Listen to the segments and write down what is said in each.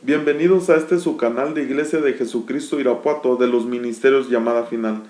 Bienvenidos a su canal de Iglesia de Jesucristo Irapuato de los Ministerios Llamada Final.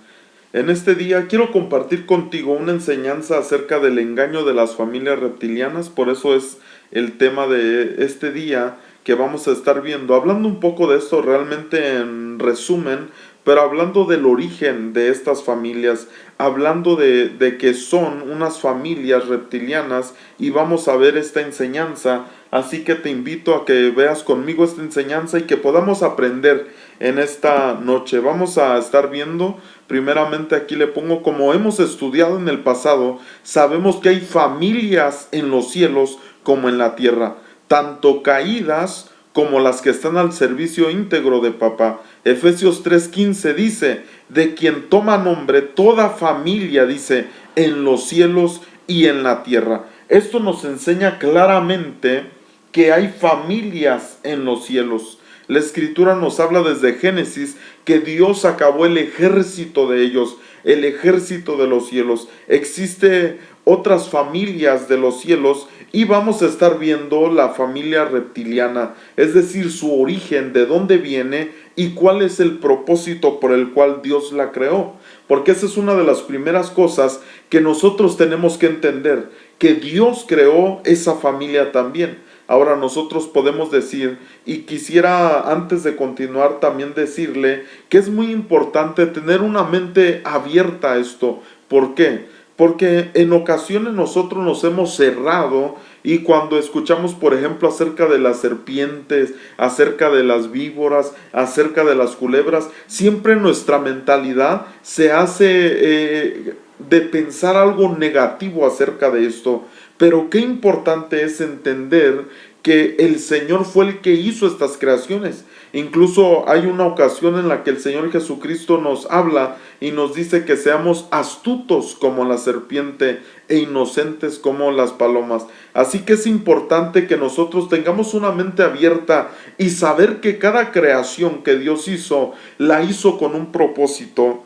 En este día quiero compartir contigo una enseñanza acerca del engaño de las familias reptilianas, por eso es el tema de este día que vamos a estar viendo, hablando un poco de esto realmente en resumen, pero hablando del origen de estas familias, hablando de que son unas familias reptilianas y vamos a ver esta enseñanza. Así que te invito a que veas conmigo esta enseñanza y que podamos aprender en esta noche. Vamos a estar viendo, primeramente aquí le pongo, como hemos estudiado en el pasado, sabemos que hay familias en los cielos como en la tierra, tanto caídas como las que están al servicio íntegro de papá. Efesios 3:15 dice, de quien toma nombre toda familia, dice, en los cielos y en la tierra. Esto nos enseña claramente que hay familias en los cielos. La escritura nos habla desde Génesis que Dios acabó el ejército de ellos, el ejército de los cielos. Existe otras familias de los cielos y vamos a estar viendo la familia reptiliana, es decir, su origen, de dónde viene y cuál es el propósito por el cual Dios la creó. Porque esa es una de las primeras cosas que nosotros tenemos que entender, que Dios creó esa familia también. Ahora nosotros podemos decir, y quisiera antes de continuar también decirle que es muy importante tener una mente abierta a esto. ¿Por qué? Porque en ocasiones nosotros nos hemos cerrado y cuando escuchamos, por ejemplo, acerca de las serpientes, acerca de las víboras, acerca de las culebras, siempre nuestra mentalidad se hace de pensar algo negativo acerca de esto. Pero qué importante es entender que el Señor fue el que hizo estas creaciones. Incluso hay una ocasión en la que el Señor Jesucristo nos habla y nos dice que seamos astutos como la serpiente e inocentes como las palomas. Así que es importante que nosotros tengamos una mente abierta y saber que cada creación que Dios hizo, la hizo con un propósito.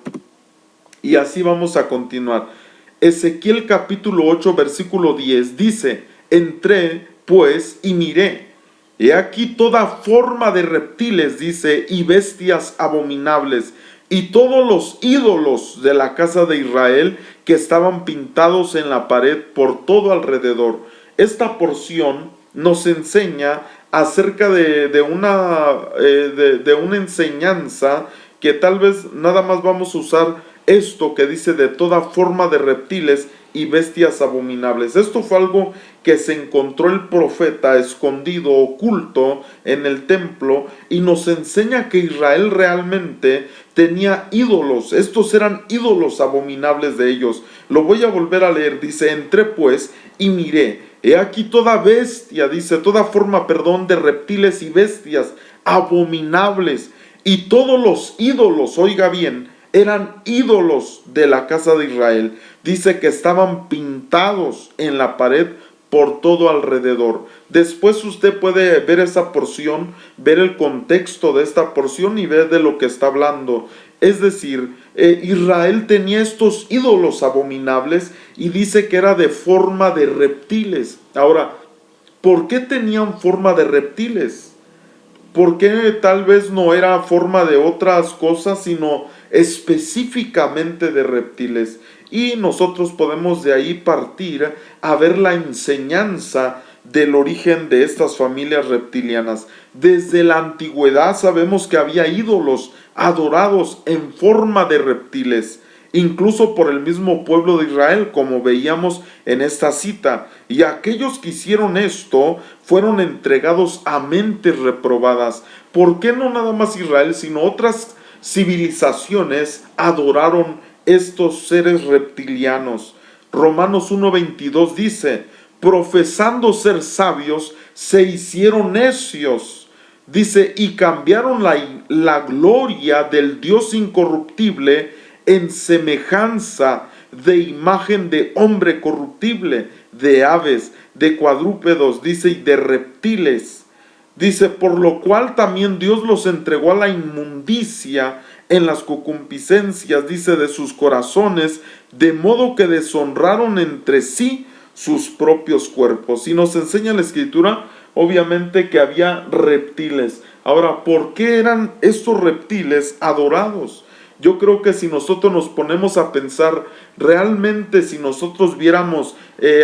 Y así vamos a continuar. Ezequiel capítulo 8 versículo 10 dice, entré pues y miré, he aquí toda forma de reptiles, dice, y bestias abominables, y todos los ídolos de la casa de Israel que estaban pintados en la pared por todo alrededor. Esta porción nos enseña acerca de una enseñanza que tal vez nada más vamos a usar esto que dice de toda forma de reptiles y bestias abominables. Esto fue algo que se encontró el profeta escondido, oculto en el templo, y nos enseña que Israel realmente tenía ídolos. Estos eran ídolos abominables de ellos. Lo voy a volver a leer. Dice, entré pues y miré, he aquí toda bestia, dice, toda forma, de reptiles y bestias abominables, y todos los ídolos, oiga bien, eran ídolos de la casa de Israel. Dice que estaban pintados en la pared por todo alrededor. Después usted puede ver esa porción, ver el contexto de esta porción y ver de lo que está hablando. Es decir, Israel tenía estos ídolos abominables y dice que era de forma de reptiles. Ahora, ¿por qué tenían forma de reptiles? ¿Por qué tal vez no era forma de otras cosas, sino específicamente de reptiles? Y nosotros podemos de ahí partir a ver la enseñanza del origen de estas familias reptilianas. Desde la antigüedad sabemos que había ídolos adorados en forma de reptiles, incluso por el mismo pueblo de Israel, como veíamos en esta cita. Y aquellos que hicieron esto fueron entregados a mentes reprobadas. ¿Por qué no nada más Israel, sino otras civilizaciones adoraron estos seres reptilianos? Romanos 1:22 dice, profesando ser sabios, se hicieron necios. Dice, y cambiaron la gloria del Dios incorruptible en semejanza de imagen de hombre corruptible, de aves, de cuadrúpedos, dice, y de reptiles. Dice, por lo cual también Dios los entregó a la inmundicia en las concupiscencias, dice, de sus corazones, de modo que deshonraron entre sí sus propios cuerpos. Y nos enseña la Escritura, obviamente que había reptiles. Ahora, ¿por qué eran estos reptiles adorados? Yo creo que si nosotros nos ponemos a pensar, realmente si nosotros viéramos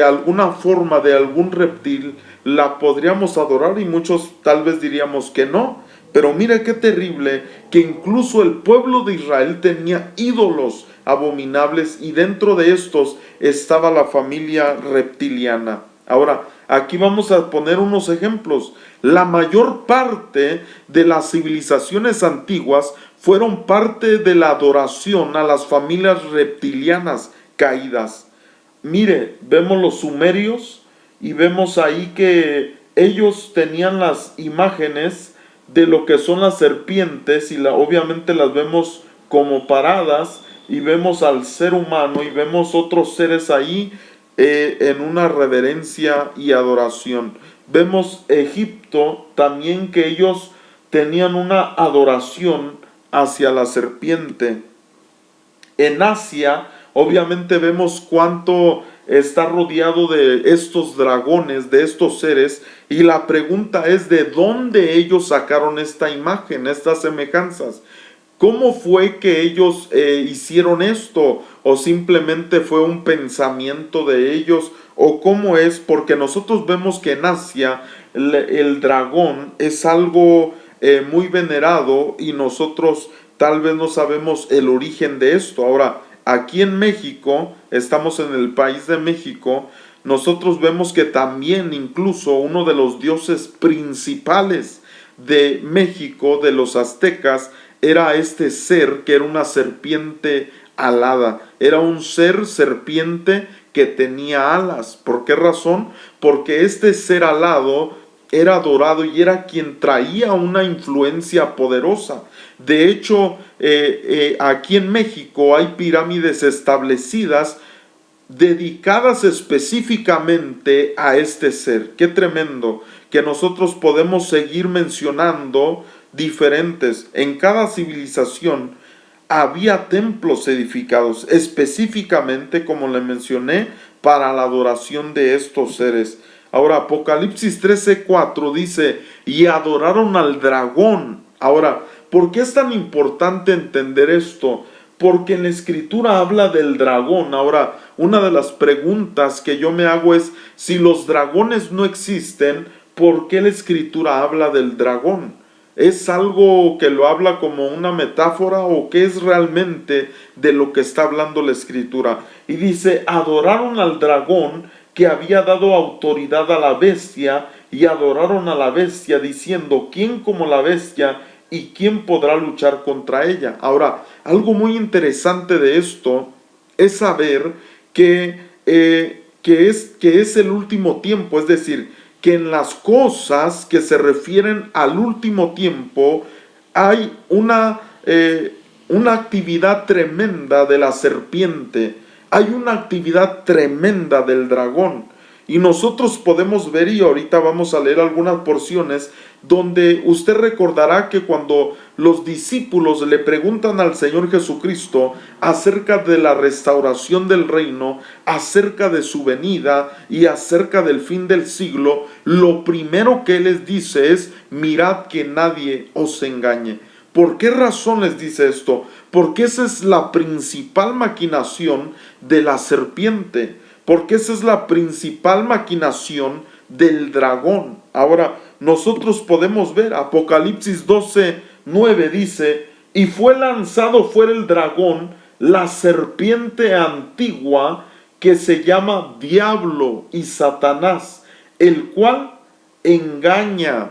alguna forma de algún reptil, la podríamos adorar, y muchos tal vez diríamos que no. Pero mira qué terrible que incluso el pueblo de Israel tenía ídolos abominables, y dentro de estos estaba la familia reptiliana. Ahora, aquí vamos a poner unos ejemplos. La mayor parte de las civilizaciones antiguas fueron parte de la adoración a las familias reptilianas caídas. Mire, vemos los sumerios y vemos ahí que ellos tenían las imágenes de lo que son las serpientes, y obviamente las vemos como paradas, y vemos al ser humano y vemos otros seres ahí en una reverencia y adoración. Vemos Egipto también, que ellos tenían una adoración hacia la serpiente. En Asia, obviamente vemos cuánto está rodeado de estos dragones, de estos seres, y la pregunta es de dónde ellos sacaron esta imagen, estas semejanzas. ¿Cómo fue que ellos hicieron esto? ¿O simplemente fue un pensamiento de ellos? ¿O cómo es? Porque nosotros vemos que en Asia el dragón es algo muy venerado, y nosotros tal vez no sabemos el origen de esto. Ahora, aquí en México, estamos en el país de México, nosotros vemos que también incluso uno de los dioses principales de México, de los aztecas, era este ser que era una serpiente alada. Era un ser serpiente que tenía alas. ¿Por qué razón? Porque este ser alado era adorado y era quien traía una influencia poderosa. De hecho, aquí en México hay pirámides establecidas dedicadas específicamente a este ser. Qué tremendo que nosotros podemos seguir mencionando diferentes. En cada civilización había templos edificados específicamente, como le mencioné, para la adoración de estos seres. Ahora, Apocalipsis 13:4 dice, y adoraron al dragón. Ahora, ¿por qué es tan importante entender esto? Porque en la escritura habla del dragón. Ahora, una de las preguntas que yo me hago es, si los dragones no existen, ¿por qué la escritura habla del dragón? ¿Es algo que lo habla como una metáfora, o qué es realmente de lo que está hablando la escritura? Y dice, adoraron al dragón que había dado autoridad a la bestia, y adoraron a la bestia diciendo, ¿quién como la bestia y quién podrá luchar contra ella? Ahora, algo muy interesante de esto es saber que es el último tiempo, es decir, que en las cosas que se refieren al último tiempo hay una actividad tremenda de la serpiente, hay una actividad tremenda del dragón. Y nosotros podemos ver, y ahorita vamos a leer algunas porciones, donde usted recordará que cuando los discípulos le preguntan al Señor Jesucristo acerca de la restauración del reino, acerca de su venida y acerca del fin del siglo, lo primero que Él les dice es, mirad que nadie os engañe. ¿Por qué razón les dice esto? Porque esa es la principal maquinación de la serpiente. Porque esa es la principal maquinación del dragón. Ahora, nosotros podemos ver, Apocalipsis 12:9 dice, y fue lanzado fuera el dragón, la serpiente antigua, que se llama Diablo y Satanás, el cual engaña,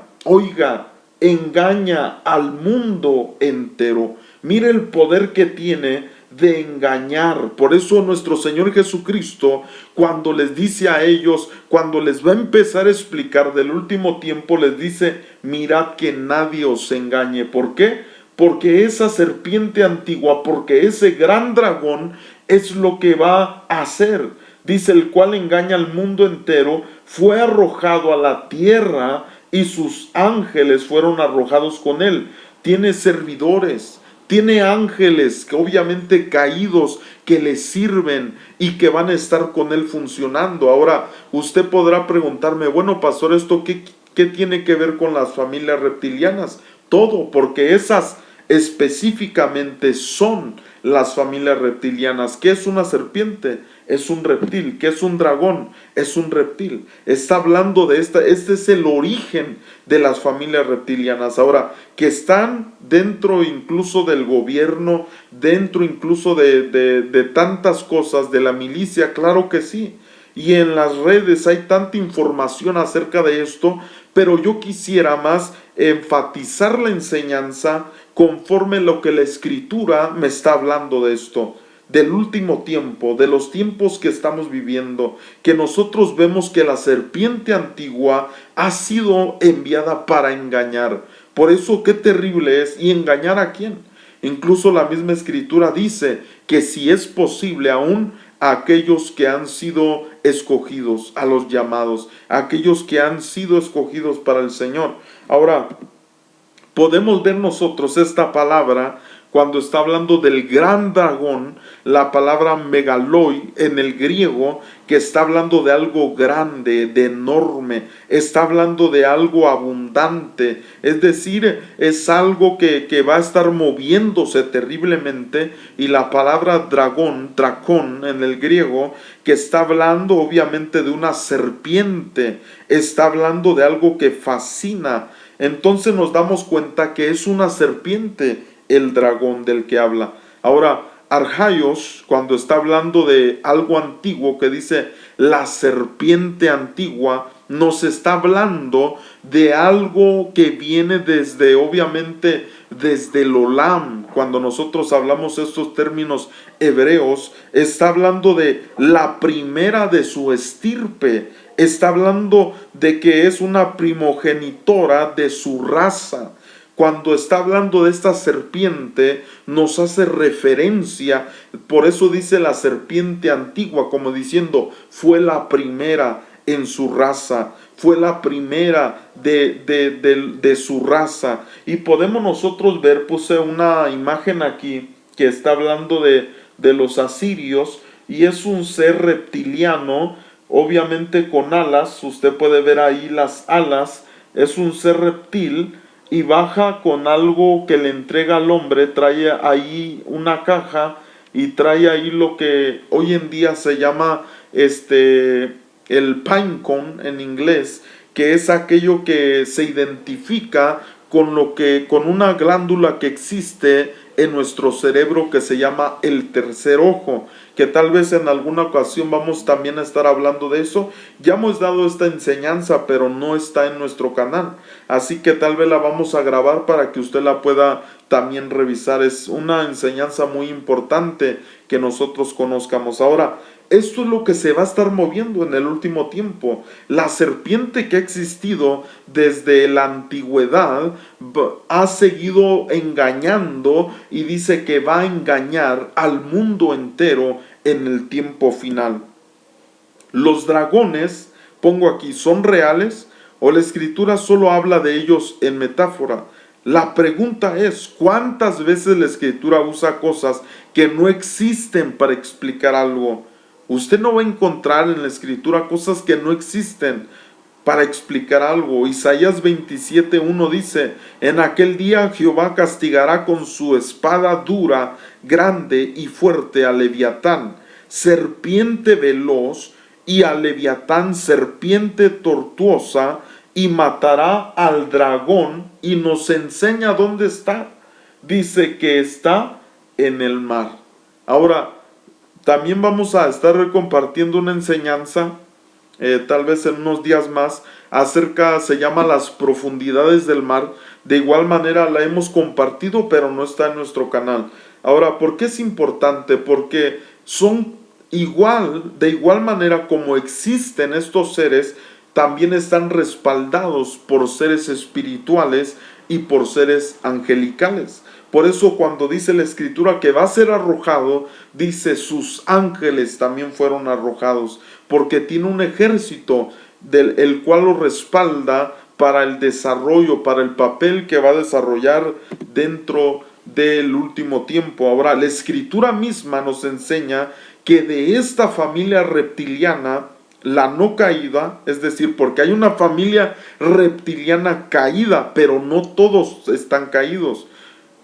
engaña al mundo entero. Mire el poder que tiene de engañar. Por eso nuestro Señor Jesucristo, cuando les dice a ellos, cuando les va a empezar a explicar del último tiempo, les dice, mirad que nadie os engañe. ¿Por qué? Porque esa serpiente antigua, porque ese gran dragón es lo que va a hacer. Dice, el cual engaña al mundo entero, fue arrojado a la tierra y sus ángeles fueron arrojados con él. Tiene servidores, tiene ángeles que obviamente caídos, que le sirven y que van a estar con él funcionando. Ahora, usted podrá preguntarme, bueno, pastor, ¿esto qué ¿Qué tiene que ver con las familias reptilianas? Todo, porque esas específicamente son las familias reptilianas. ¿Qué es una serpiente? Es un reptil. ¿Qué es un dragón? Es un reptil. Está hablando de este es el origen de las familias reptilianas. Ahora, que están dentro incluso del gobierno, dentro incluso de tantas cosas, de la milicia, claro que sí. Y en las redes hay tanta información acerca de esto, pero yo quisiera más enfatizar la enseñanza conforme lo que la Escritura me está hablando de esto, del último tiempo, de los tiempos que estamos viviendo, que nosotros vemos que la serpiente antigua ha sido enviada para engañar. Por eso qué terrible es. ¿Y engañar a quién? Incluso la misma Escritura dice que si es posible aún a aquellos que han sido escogidos, a los llamados, a aquellos que han sido escogidos para el Señor. Ahora, podemos ver nosotros esta palabra cuando está hablando del gran dragón, la palabra megaloi en el griego, que está hablando de algo grande, de enorme, está hablando de algo abundante, es decir, es algo que va a estar moviéndose terriblemente, y la palabra dragón, dracón en el griego, que está hablando obviamente de una serpiente, está hablando de algo que fascina. Entonces nos damos cuenta que es una serpiente el dragón del que habla. Ahora, Arjaios, cuando está hablando de algo antiguo que dice la serpiente antigua, nos está hablando de algo que viene desde, obviamente, desde el Olam. Cuando nosotros hablamos estos términos hebreos, está hablando de la primera de su estirpe. Está hablando de que es una primogenitora de su raza. Cuando está hablando de esta serpiente, nos hace referencia, por eso dice la serpiente antigua, como diciendo, fue la primera en su raza, fue la primera de su raza. Y podemos nosotros ver, puse una imagen aquí que está hablando de los asirios, y es un ser reptiliano, obviamente con alas. Usted puede ver ahí las alas, es un ser reptil, y baja con algo que le entrega al hombre. Trae ahí una caja y trae ahí lo que hoy en día se llama el pinecone en inglés, que es aquello que se identifica con una glándula que existe en nuestro cerebro, que se llama el tercer ojo, que tal vez en alguna ocasión vamos también a estar hablando de eso. Ya hemos dado esta enseñanza, pero no está en nuestro canal, así que tal vez la vamos a grabar para que usted la pueda también revisar. Es una enseñanza muy importante que nosotros conozcamos. Ahora, esto es lo que se va a estar moviendo en el último tiempo. La serpiente que ha existido desde la antigüedad ha seguido engañando, y dice que va a engañar al mundo entero en el tiempo final. Los dragones, pongo aquí, ¿son reales o la Escritura solo habla de ellos en metáfora? La pregunta es, ¿cuántas veces la Escritura usa cosas que no existen para explicar algo? Usted no va a encontrar en la Escritura cosas que no existen para explicar algo. Isaías 27:1 dice, en aquel día Jehová castigará con su espada dura, grande y fuerte a Leviatán, serpiente veloz, y a Leviatán, serpiente tortuosa, y matará al dragón. Y nos enseña dónde está. Dice que está en el mar. Ahora, también vamos a estar compartiendo una enseñanza, tal vez en unos días más, acerca, se llama las profundidades del mar. De igual manera la hemos compartido, pero no está en nuestro canal. Ahora, ¿por qué es importante? Porque son de igual manera como existen estos seres, también están respaldados por seres espirituales y por seres angelicales. Por eso cuando dice la Escritura que va a ser arrojado, dice sus ángeles también fueron arrojados, porque tiene un ejército el cual lo respalda para el desarrollo, para el papel que va a desarrollar dentro del último tiempo. Ahora, la Escritura misma nos enseña que de esta familia reptiliana la no caída, es decir, porque hay una familia reptiliana caída, pero no todos están caídos.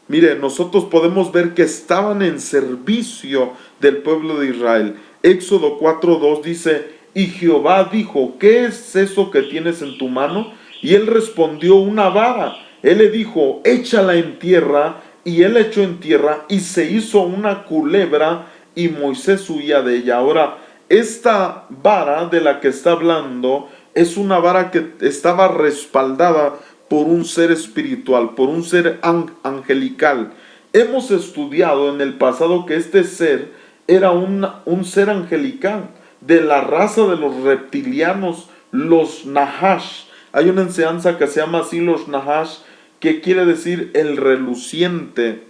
Mire, nosotros podemos ver que estaban en servicio del pueblo de Israel. Éxodo 4:2 dice, y Jehová dijo, ¿qué es eso que tienes en tu mano? Y él respondió, una vara. Él le dijo, échala en tierra, y él echó en tierra, y se hizo una culebra, y Moisés huía de ella. Ahora, esta vara de la que está hablando es una vara que estaba respaldada por un ser espiritual, por un ser angelical. Hemos estudiado en el pasado que este ser era un ser angelical de la raza de los reptilianos, los Nahash. Hay una enseñanza que se llama así, los Nahash, que quiere decir el reluciente.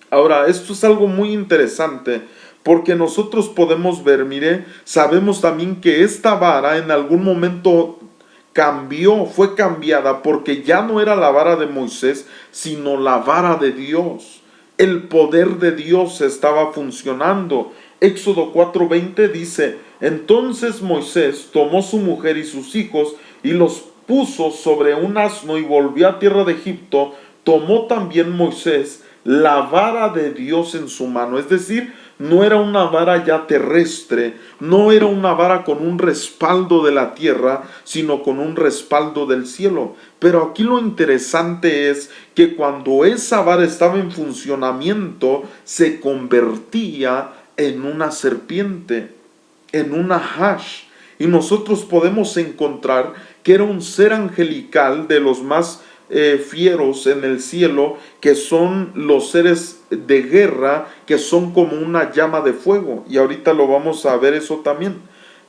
Ahora, esto es algo muy interesante porque nosotros podemos ver, mire, sabemos también que esta vara en algún momento cambió, fue cambiada porque ya no era la vara de Moisés, sino la vara de Dios. El poder de Dios estaba funcionando. Éxodo 4:20 dice, entonces Moisés tomó su mujer y sus hijos y los puso sobre un asno y volvió a tierra de Egipto. Tomó también Moisés la vara de Dios en su mano, es decir, no era una vara ya terrestre, no era una vara con un respaldo de la tierra, sino con un respaldo del cielo. Pero aquí lo interesante es que cuando esa vara estaba en funcionamiento, se convertía en una serpiente, en una hash. Y nosotros podemos encontrar que era un ser angelical de los más fieros en el cielo, que son los seres de guerra, que son como una llama de fuego. Y ahorita lo vamos a ver eso también.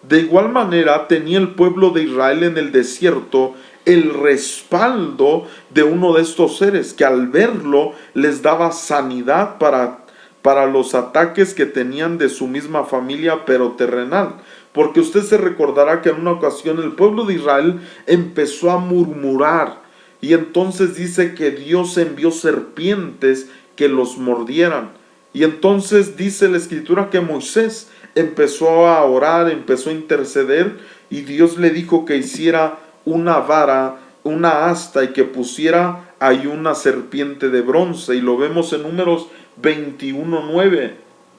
De igual manera tenía el pueblo de Israel en el desierto el respaldo de uno de estos seres, que al verlo les daba sanidad para los ataques que tenían de su misma familia, pero terrenal. Porque usted se recordará que en una ocasión el pueblo de Israel empezó a murmurar, y entonces dice que Dios envió serpientes que los mordieran. Y entonces dice la escritura que Moisés empezó a orar, empezó a interceder, y Dios le dijo que hiciera una vara, una asta, y que pusiera ahí una serpiente de bronce. Y lo vemos en Números 21:9.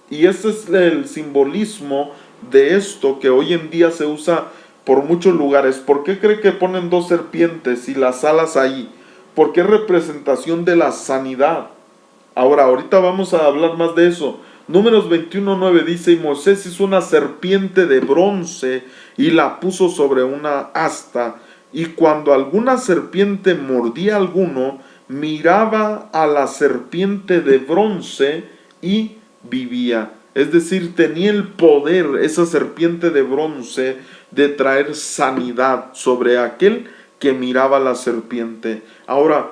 Y ese es el simbolismo de esto que hoy en día se usa por muchos lugares. ¿Por qué cree que ponen dos serpientes y las alas ahí? Porque es representación de la sanidad. Ahora, ahorita vamos a hablar más de eso. Números 21:9 dice, y Moisés hizo una serpiente de bronce y la puso sobre una asta. Y cuando alguna serpiente mordía a alguno, miraba a la serpiente de bronce y vivía. Es decir, tenía el poder, esa serpiente de bronce, de traer sanidad sobre aquel que miraba la serpiente. Ahora,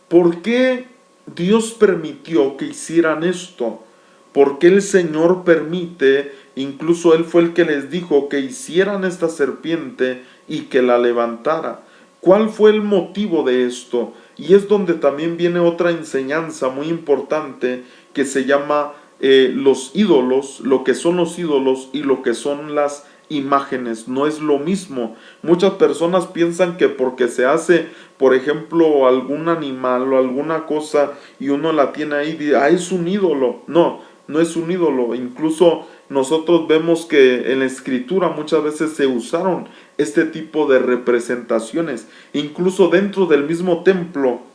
¿por qué Dios permitió que hicieran esto? ¿Por qué el Señor permite? Incluso Él fue el que les dijo que hicieran esta serpiente y que la levantara. ¿Cuál fue el motivo de esto? Y es donde también viene otra enseñanza muy importante que se llama los ídolos, lo que son los ídolos y lo que son las imágenes. No es lo mismo. Muchas personas piensan que porque se hace, por ejemplo, algún animal o alguna cosa y uno la tiene ahí, es un ídolo. No, no es un ídolo. Incluso nosotros vemos que en la escritura muchas veces se usaron este tipo de representaciones. Incluso dentro del mismo templo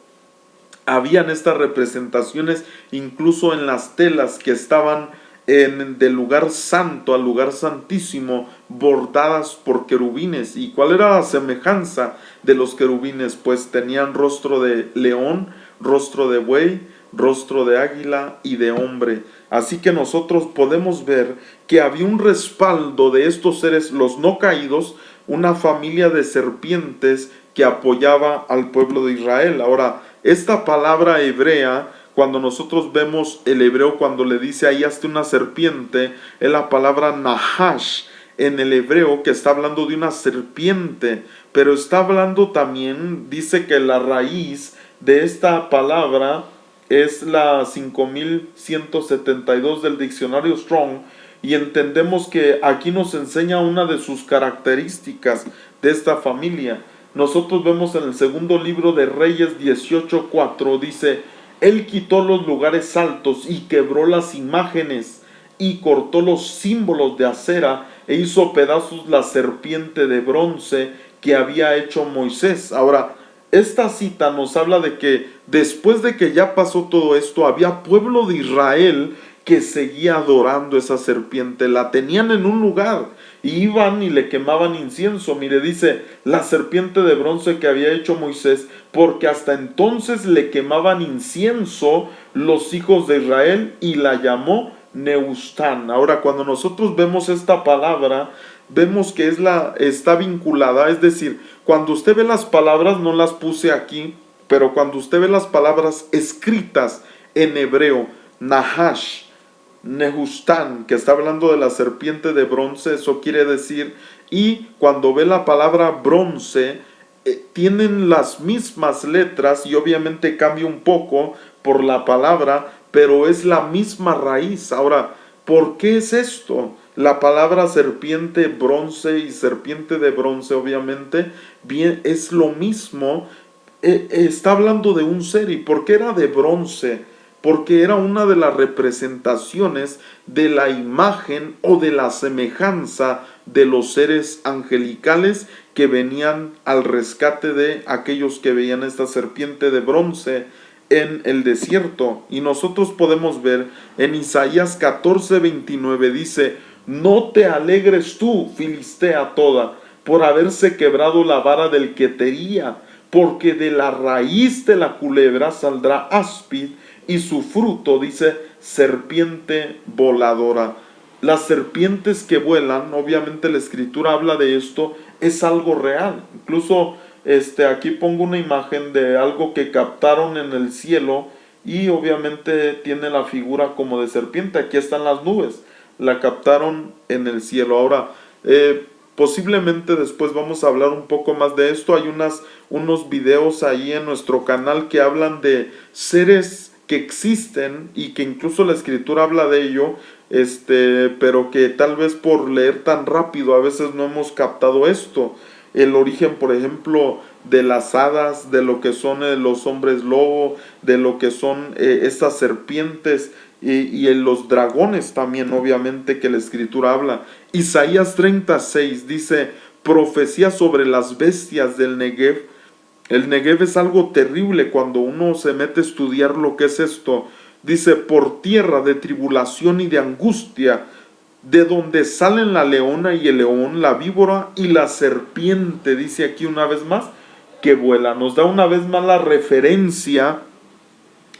habían estas representaciones, incluso en las telas que estaban del lugar santo al lugar santísimo, bordadas por querubines. ¿Y cuál era la semejanza de los querubines? Pues tenían rostro de león, rostro de buey, rostro de águila y de hombre. Así que nosotros podemos ver que había un respaldo de estos seres, los no caídos, una familia de serpientes que apoyaba al pueblo de Israel. Ahora, esta palabra hebrea, cuando nosotros vemos el hebreo, cuando le dice ahí hazte una serpiente, es la palabra nahash en el hebreo, que está hablando de una serpiente, pero está hablando también, dice que la raíz de esta palabra es la 5172 del diccionario Strong, y entendemos que aquí nos enseña una de sus características de esta familia. Nosotros vemos en el segundo libro de Reyes 18:4, dice: Él quitó los lugares altos y quebró las imágenes y cortó los símbolos de acera e hizo pedazos la serpiente de bronce que había hecho Moisés. Ahora, esta cita nos habla de que después de que ya pasó todo esto, había pueblo de Israel que seguía adorando esa serpiente. La tenían en un lugar y iban y le quemaban incienso. Mire, dice la serpiente de bronce que había hecho Moisés, porque hasta entonces le quemaban incienso los hijos de Israel, y la llamó Neustán. Ahora, cuando nosotros vemos esta palabra, vemos que está vinculada, es decir, cuando usted ve las palabras, no las puse aquí, pero cuando usted ve las palabras escritas en hebreo, Nahash, Nehustán, que está hablando de la serpiente de bronce, eso quiere decir, y cuando ve la palabra bronce, tienen las mismas letras y obviamente cambia un poco por la palabra, pero es la misma raíz. Ahora, ¿por qué es esto? La palabra serpiente, bronce y serpiente de bronce, obviamente, bien, es lo mismo. Está hablando de un ser. ¿Y por qué era de bronce? Porque era una de las representaciones de la imagen o de la semejanza de los seres angelicales que venían al rescate de aquellos que veían esta serpiente de bronce en el desierto. Y nosotros podemos ver en Isaías 14:29, dice: no te alegres tú, Filistea toda, por haberse quebrado la vara del que te hería, porque de la raíz de la culebra saldrá áspid, y su fruto, dice, serpiente voladora. Las serpientes que vuelan, obviamente la escritura habla de esto, es algo real. Incluso aquí pongo una imagen de algo que captaron en el cielo, y obviamente tiene la figura como de serpiente. Aquí están las nubes, la captaron en el cielo. Ahora, posiblemente después vamos a hablar un poco más de esto. Hay unos videos ahí en nuestro canal que hablan de seres que existen y que incluso la escritura habla de ello, pero que tal vez por leer tan rápido a veces no hemos captado esto. El origen, por ejemplo, de las hadas, de lo que son los hombres lobo, de lo que son estas serpientes y en los dragones también, obviamente, que la escritura habla. Isaías 36 dice: profecía sobre las bestias del Negev. El Negev es algo terrible cuando uno se mete a estudiar lo que es esto. Dice: por tierra de tribulación y de angustia, de donde salen la leona y el león, la víbora y la serpiente. Dice aquí una vez más que vuela. Nos da una vez más la referencia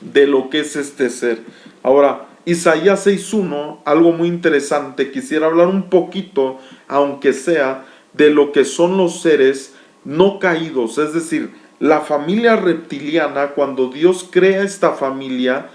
de lo que es este ser. Ahora, Isaías 6:1, algo muy interesante. Quisiera hablar un poquito, aunque sea, de lo que son los seres no caídos, es decir, la familia reptiliana. Cuando Dios crea esta familia,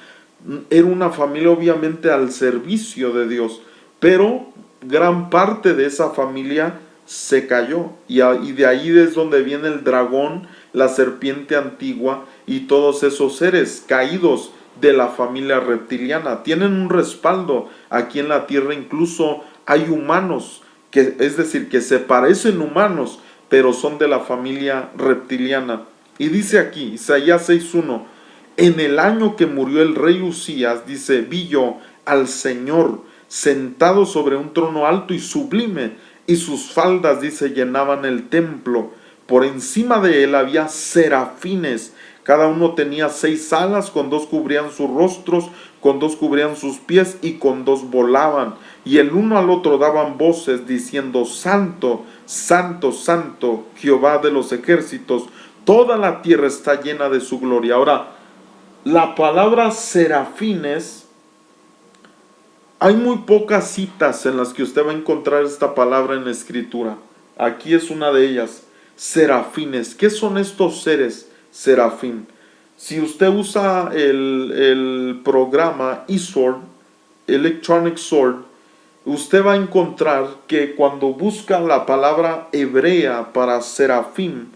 era una familia obviamente al servicio de Dios, pero gran parte de esa familia se cayó, y de ahí es donde viene el dragón, la serpiente antigua y todos esos seres caídos de la familia reptiliana. Tienen un respaldo aquí en la tierra. Incluso hay humanos, es decir, que se parecen humanos, pero son de la familia reptiliana. Y dice aquí, Isaías 6:1, en el año que murió el rey Usías, dice, vi yo al Señor sentado sobre un trono alto y sublime, y sus faldas, dice, llenaban el templo. Por encima de él había serafines, cada uno tenía 6 alas, con 2 cubrían sus rostros, con 2 cubrían sus pies, y con 2 volaban. Y el uno al otro daban voces, diciendo: Santo, Santo, Santo, Jehová de los ejércitos, toda la tierra está llena de su gloria. Ahora, la palabra serafines, hay muy pocas citas en las que usted va a encontrar esta palabra en la escritura. Aquí es una de ellas, serafines. ¿Qué son estos seres serafín? Si usted usa el programa eSword, Electronic Sword, usted va a encontrar que cuando busca la palabra hebrea para serafín,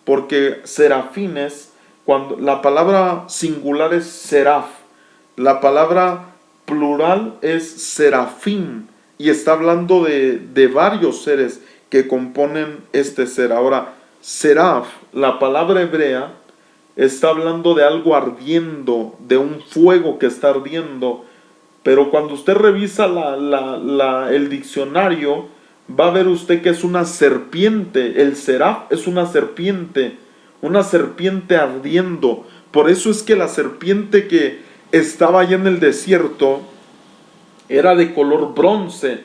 porque serafines, cuando la palabra singular es seraf, la palabra plural es serafín, y está hablando de varios seres que componen este ser. Ahora, seraf, la palabra hebrea, está hablando de algo ardiendo, de un fuego que está ardiendo. Pero cuando usted revisa el diccionario, va a ver usted que es una serpiente. El seraf es una serpiente ardiendo. Por eso es que la serpiente que estaba allá en el desierto era de color bronce.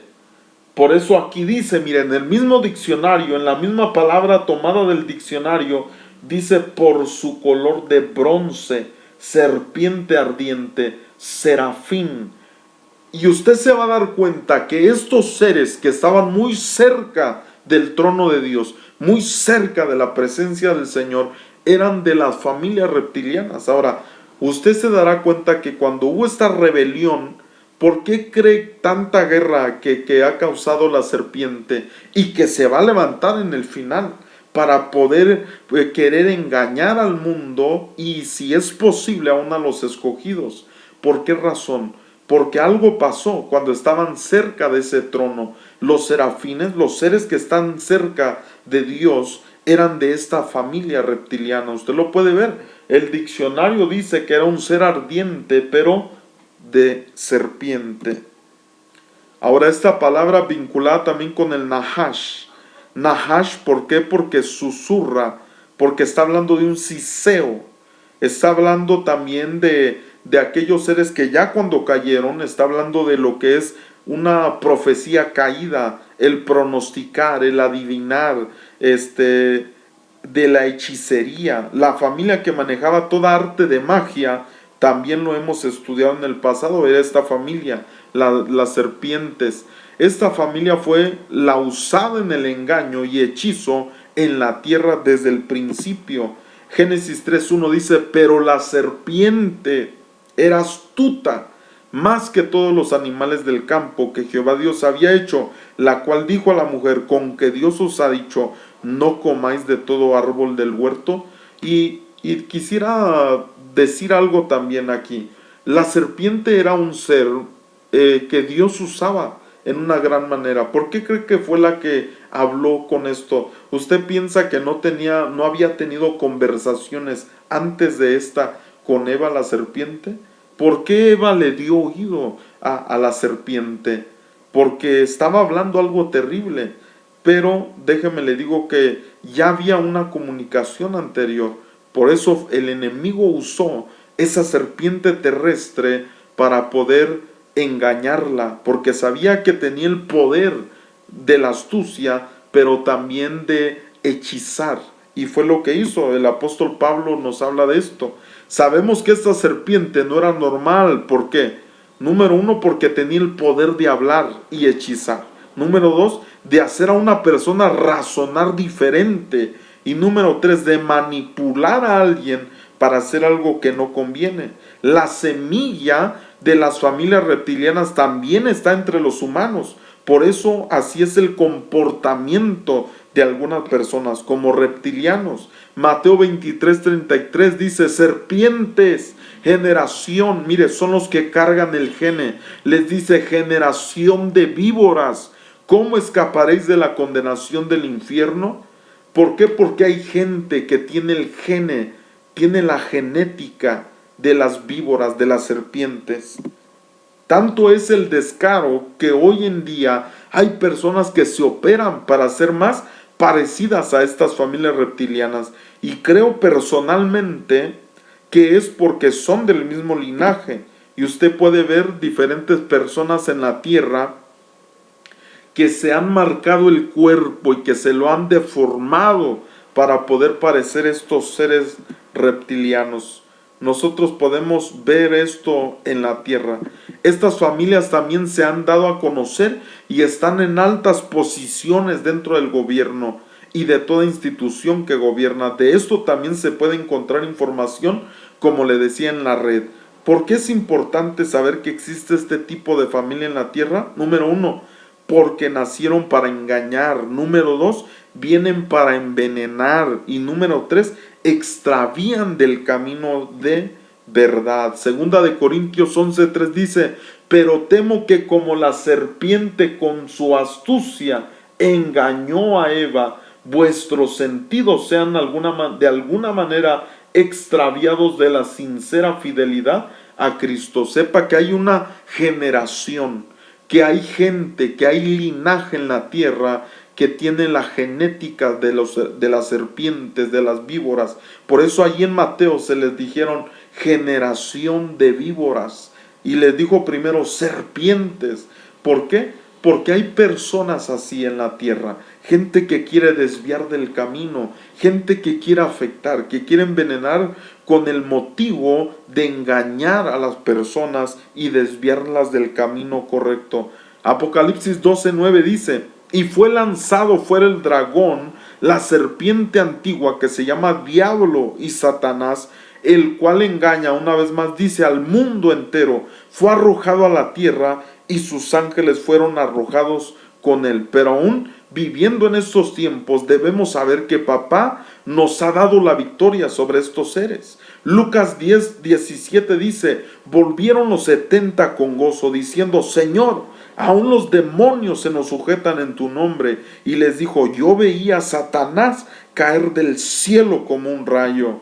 Por eso aquí dice, miren, en el mismo diccionario, en la misma palabra tomada del diccionario, dice por su color de bronce, serpiente ardiente, serafín. Y usted se va a dar cuenta que estos seres que estaban muy cerca del trono de Dios, muy cerca de la presencia del Señor, eran de las familias reptilianas. Ahora, usted se dará cuenta que cuando hubo esta rebelión, ¿por qué cree tanta guerra que ha causado la serpiente y que se va a levantar en el final para poder querer engañar al mundo y, si es posible, aún a los escogidos? ¿Por qué razón? Porque algo pasó cuando estaban cerca de ese trono. Los serafines, los seres que están cerca de Dios, eran de esta familia reptiliana. Usted lo puede ver. El diccionario dice que era un ser ardiente, pero de serpiente. Ahora, esta palabra vinculada también con el Nahash. Nahash, ¿por qué? Porque susurra, porque está hablando de un siseo. Está hablando también de aquellos seres que ya cuando cayeron, está hablando de lo que es una profecía caída, el pronosticar, el adivinar, de la hechicería. La familia que manejaba toda arte de magia, también lo hemos estudiado en el pasado, era esta familia, las serpientes. Esta familia fue la usada en el engaño y hechizo en la tierra desde el principio. Génesis 3:1 dice, pero la serpiente era astuta más que todos los animales del campo que Jehová Dios había hecho, la cual dijo a la mujer, con que Dios os ha dicho, no comáis de todo árbol del huerto. Y quisiera decir algo también aquí. La serpiente era un ser que Dios usaba en una gran manera. ¿Por qué cree que fue la que habló con esto? ¿Usted piensa que no había tenido conversaciones antes de esta con Eva la serpiente? ¿Por qué Eva le dio oído a la serpiente? Porque estaba hablando algo terrible. Pero déjeme le digo que ya había una comunicación anterior. Por eso el enemigo usó esa serpiente terrestre para poder engañarla, porque sabía que tenía el poder de la astucia, pero también de hechizar. Y fue lo que hizo. El apóstol Pablo nos habla de esto. Sabemos que esta serpiente no era normal. ¿Por qué? Número uno, porque tenía el poder de hablar y hechizar. Número dos, de hacer a una persona razonar diferente. Y número tres, de manipular a alguien para hacer algo que no conviene. La semilla de las familias reptilianas también está entre los humanos. Por eso así es el comportamiento de algunas personas como reptilianos. Mateo 23:33 dice, serpientes, generación, mire, son los que cargan el gene. Les dice, generación de víboras, ¿cómo escaparéis de la condenación del infierno? ¿Por qué? Porque hay gente que tiene el gene, tiene la genética de las víboras, de las serpientes. Tanto es el descaro que hoy en día hay personas que se operan para ser más parecidas a estas familias reptilianas. Y creo personalmente que es porque son del mismo linaje. Y usted puede ver diferentes personas en la tierra que se han marcado el cuerpo y que se lo han deformado para poder parecer estos seres reptilianos. Nosotros podemos ver esto en la tierra. Estas familias también se han dado a conocer y están en altas posiciones dentro del gobierno y de toda institución que gobierna. De esto también se puede encontrar información, como le decía, en la red. ¿Por qué es importante saber que existe este tipo de familia en la tierra? Número uno, porque nacieron para engañar. Número dos, vienen para envenenar. Y número tres, extravían del camino de verdad. Segunda de Corintios 11:3 dice: pero temo que como la serpiente con su astucia engañó a Eva, vuestros sentidos sean de alguna manera extraviados de la sincera fidelidad a Cristo. Sepa que hay una generación, que hay gente, que hay linaje en la tierra que tiene la genética de las serpientes, de las víboras. Por eso allí en Mateo se les dijeron generación de víboras, y les dijo primero serpientes. ¿Por qué? Porque hay personas así en la tierra, gente que quiere desviar del camino, gente que quiere afectar, que quiere envenenar con el motivo de engañar a las personas y desviarlas del camino correcto. Apocalipsis 12:9 dice: y fue lanzado fuera el dragón, la serpiente antigua, que se llama Diablo y Satanás, el cual engaña, una vez más dice, al mundo entero. Fue arrojado a la tierra y sus ángeles fueron arrojados con él. Pero aún viviendo en estos tiempos, debemos saber que papá nos ha dado la victoria sobre estos seres. Lucas 10:17 dice: volvieron los 70 con gozo, diciendo: Señor, aún los demonios se nos sujetan en tu nombre. Y les dijo: yo veía a Satanás caer del cielo como un rayo.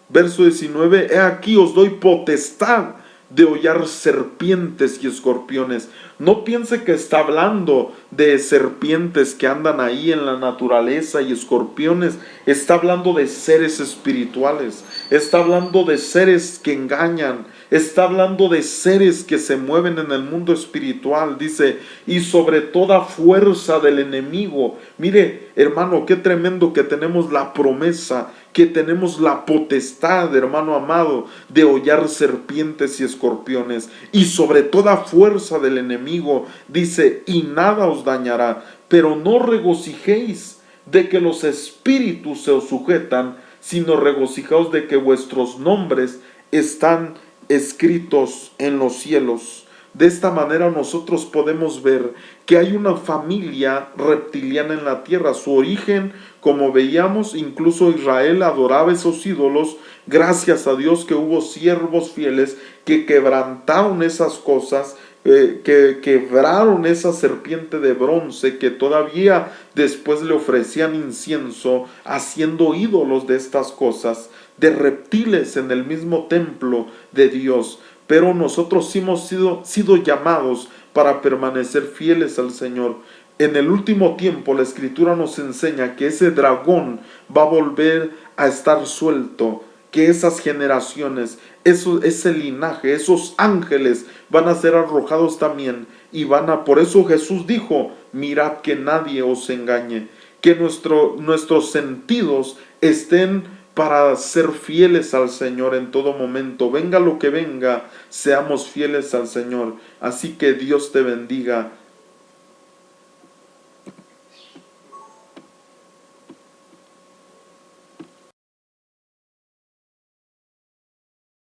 Verso 19: he aquí os doy potestad de hollar serpientes y escorpiones. No piense que está hablando de serpientes que andan ahí en la naturaleza y escorpiones. Está hablando de seres espirituales. Está hablando de seres que engañan. Está hablando de seres que se mueven en el mundo espiritual. Dice: y sobre toda fuerza del enemigo. Mire, hermano, qué tremendo que tenemos la promesa, que tenemos la potestad, hermano amado, de hollar serpientes y escorpiones. Y sobre toda fuerza del enemigo, dice: y nada os dañará. Pero no regocijéis de que los espíritus se os sujetan, sino regocijaos de que vuestros nombres están escritos en los cielos. De esta manera nosotros podemos ver que hay una familia reptiliana en la tierra. Su origen, como veíamos, incluso Israel adoraba esos ídolos. Gracias a Dios que hubo siervos fieles que quebrantaron esas cosas, que quebraron esa serpiente de bronce, que todavía después le ofrecían incienso, haciendo ídolos de estas cosas, de reptiles en el mismo templo de Dios. Pero nosotros hemos sido llamados para permanecer fieles al Señor. En el último tiempo la Escritura nos enseña que ese dragón va a volver a estar suelto, que esas generaciones, ese linaje, esos ángeles van a ser arrojados también, y por eso Jesús dijo: mirad que nadie os engañe, que nuestros sentidos estén para ser fieles al Señor en todo momento. Venga lo que venga, seamos fieles al Señor. Así que Dios te bendiga.